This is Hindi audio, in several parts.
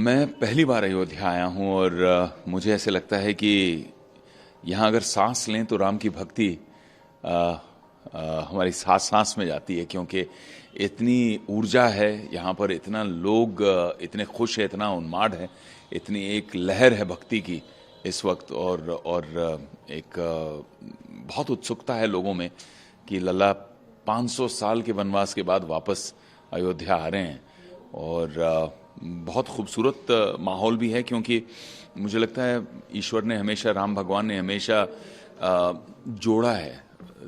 मैं पहली बार अयोध्या आया हूँ और मुझे ऐसे लगता है कि यहाँ अगर सांस लें तो राम की भक्ति अ, हमारी सांस सांस में जाती है, क्योंकि इतनी ऊर्जा है यहाँ पर, इतना लोग इतने खुश है, इतना उन्माद है, इतनी एक लहर है भक्ति की इस वक्त। और एक बहुत उत्सुकता है लोगों में कि लल्ला 500 साल के वनवास के बाद वापस अयोध्या आ रहे हैं। और बहुत खूबसूरत माहौल भी है, क्योंकि मुझे लगता है ईश्वर ने हमेशा, राम भगवान ने हमेशा जोड़ा है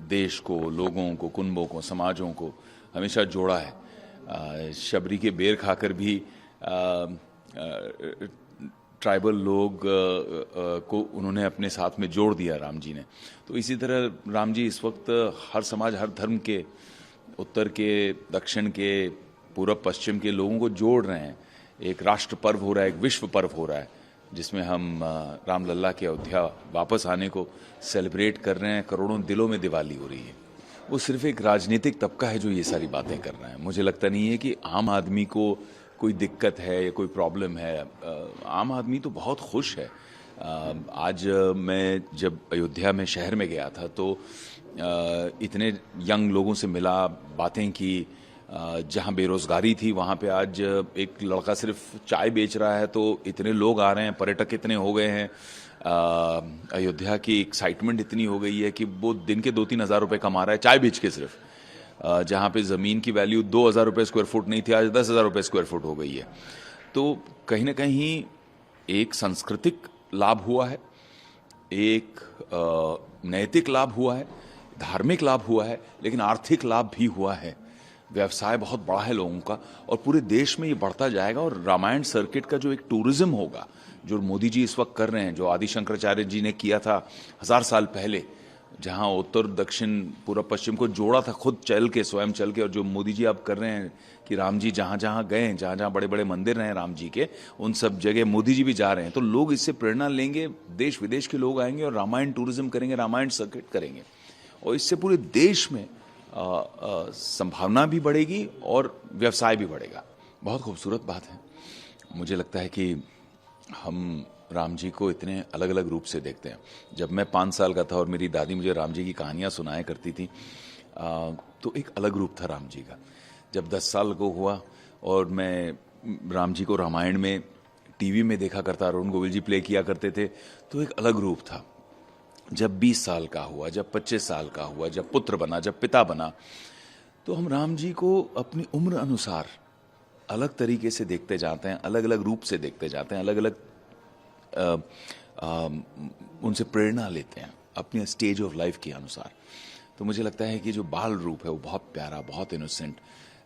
देश को, लोगों को, कुनबों को, समाजों को हमेशा जोड़ा है। शबरी के बेर खाकर भी ट्राइबल लोग को उन्होंने अपने साथ में जोड़ दिया राम जी ने। तो इसी तरह राम जी इस वक्त हर समाज, हर धर्म के, उत्तर के, दक्षिण के, पूर्व पश्चिम के लोगों को जोड़ रहे हैं। एक राष्ट्र पर्व हो रहा है, एक विश्व पर्व हो रहा है, जिसमें हम रामलल्ला के अयोध्या वापस आने को सेलिब्रेट कर रहे हैं। करोड़ों दिलों में दिवाली हो रही है। वो सिर्फ एक राजनीतिक तबका है जो ये सारी बातें कर रहा है। मुझे लगता नहीं है कि आम आदमी को कोई दिक्कत है या कोई प्रॉब्लम है। आम आदमी तो बहुत खुश है। आज मैं जब अयोध्या में शहर में गया था तो इतने यंग लोगों से मिला, बातें की। जहाँ बेरोजगारी थी वहाँ पे आज एक लड़का सिर्फ चाय बेच रहा है, तो इतने लोग आ रहे हैं, पर्यटक इतने हो गए हैं। अयोध्या की एक्साइटमेंट इतनी हो गई है कि वो दिन के 2-3 हज़ार रुपये कमा रहा है चाय बेच के सिर्फ। जहाँ पे ज़मीन की वैल्यू 2,000 रुपये स्क्वायर फुट नहीं थी, आज 10,000 रुपये स्क्वायर फुट हो गई है। तो कहीं ना कहीं एक सांस्कृतिक लाभ हुआ है, एक नैतिक लाभ हुआ है, धार्मिक लाभ हुआ है, लेकिन आर्थिक लाभ भी हुआ है। व्यवसाय बहुत बड़ा है लोगों का, और पूरे देश में ये बढ़ता जाएगा। और रामायण सर्किट का जो एक टूरिज्म होगा, जो मोदी जी इस वक्त कर रहे हैं, जो आदि शंकराचार्य जी ने किया था 1000 साल पहले, जहां उत्तर दक्षिण पूर्व पश्चिम को जोड़ा था, खुद चल के, स्वयं चल के, और जो मोदी जी अब कर रहे हैं कि राम जी जहां जहां गए, जहां जहां बड़े बड़े मंदिर रहे राम जी के, उन सब जगह मोदी जी भी जा रहे हैं। तो लोग इससे प्रेरणा लेंगे, देश विदेश के लोग आएंगे और रामायण टूरिज्म करेंगे, रामायण सर्किट करेंगे, और इससे पूरे देश में संभावना भी बढ़ेगी और व्यवसाय भी बढ़ेगा। बहुत खूबसूरत बात है। मुझे लगता है कि हम राम जी को इतने अलग अलग रूप से देखते हैं। जब मैं 5 साल का था और मेरी दादी मुझे राम जी की कहानियाँ सुनाया करती थी, तो एक अलग रूप था राम जी का। जब 10 साल को हुआ और मैं राम जी को रामायण में टीवी में देखा करता, अरुण गोविल जी प्ले किया करते थे, तो एक अलग रूप था। जब 20 साल का हुआ, जब 25 साल का हुआ, जब पुत्र बना, जब पिता बना, तो हम राम जी को अपनी उम्र अनुसार अलग तरीके से देखते जाते हैं, अलग अलग रूप से देखते जाते हैं, अलग अलग उनसे प्रेरणा लेते हैं अपनी स्टेज ऑफ लाइफ के अनुसार। तो मुझे लगता है कि जो बाल रूप है वो बहुत प्यारा, बहुत इनोसेंट,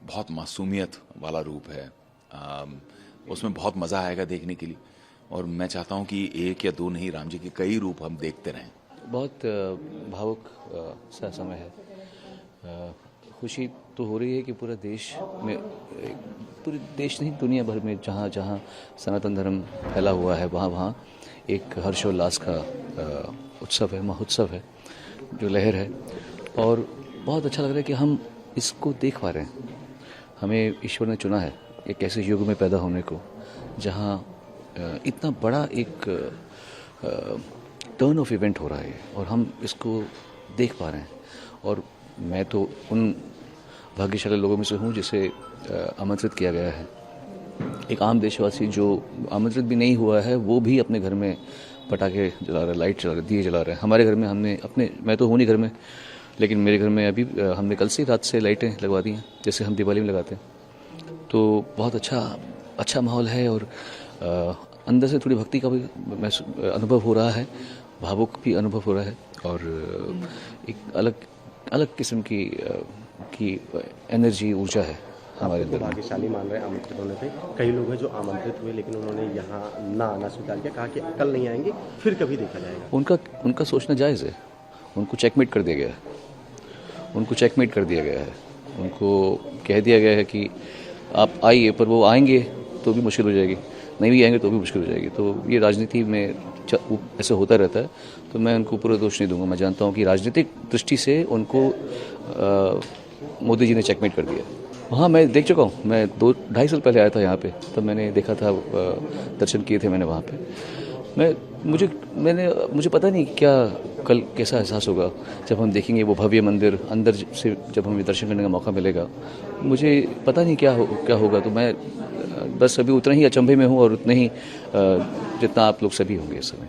बहुत मासूमियत वाला रूप है। उसमें बहुत मज़ा आएगा देखने के लिए, और मैं चाहता हूँ कि एक या दो नहीं, राम जी के कई रूप हम देखते रहें। बहुत भावुक सा समय है। खुशी तो हो रही है कि पूरा देश में, पूरे देश नहीं, दुनिया भर में जहाँ जहाँ सनातन धर्म फैला हुआ है, वहाँ वहाँ एक हर्षोल्लास का उत्सव है, महोत्सव है, जो लहर है। और बहुत अच्छा लग रहा है कि हम इसको देख पा रहे हैं। हमें ईश्वर ने चुना है एक ऐसे युग में पैदा होने को, जहाँ इतना बड़ा एक टर्न ऑफ इवेंट हो रहा है, और हम इसको देख पा रहे हैं। और मैं तो उन भाग्यशाली लोगों में से हूँ जिसे आमंत्रित किया गया है। एक आम देशवासी जो आमंत्रित भी नहीं हुआ है, वो भी अपने घर में पटाखे जला रहा है, लाइट जला रहे, दिए जला रहे हैं। हमारे घर में हमने अपने, मैं तो हूँ नहीं घर में, लेकिन मेरे घर में अभी हमने कल से रात से लाइटें लगवा दी हैं, जैसे हम दिवाली में लगाते हैं। तो बहुत अच्छा माहौल है, और अंदर से थोड़ी भक्ति का भी अनुभव हो रहा है, भावुक भी अनुभव हो रहा है, और एक अलग किस्म की एनर्जी, ऊर्जा है हमारे अंदर। भाग्यशाली मान रहे हैं आमंत्रित होने पे। कई लोग हैं जो आमंत्रित हुए लेकिन उन्होंने यहाँ ना आना स्वीकार किया, कहा कि कल नहीं आएंगे, फिर कभी देखा जाएगा। उनका सोचना जायज़ है। उनको चेकमेट कर दिया गया है। उनको कह दिया गया है कि आप आइए, पर वो आएंगे तो भी मुश्किल हो जाएगी, नहीं भी आएंगे तो भी मुश्किल हो जाएगी। तो ये राजनीति में ऐसे होता रहता है, तो मैं उनको पूरा दोष नहीं दूंगा। मैं जानता हूँ कि राजनीतिक दृष्टि से उनको मोदी जी ने चेकमेट कर दिया, हाँ, मैं देख चुका हूँ। मैं 2-2.5 साल पहले आया था यहाँ पे, तब मैंने देखा था, दर्शन किए थे मैंने वहाँ पे। मुझे पता नहीं क्या कल कैसा एहसास होगा जब हम देखेंगे वो भव्य मंदिर अंदर से, जब हमें दर्शन करने का मौका मिलेगा। मुझे पता नहीं क्या होगा। तो मैं बस अभी उतना ही अचंभे में हूँ और उतने ही जितना आप लोग सभी होंगे इस समय।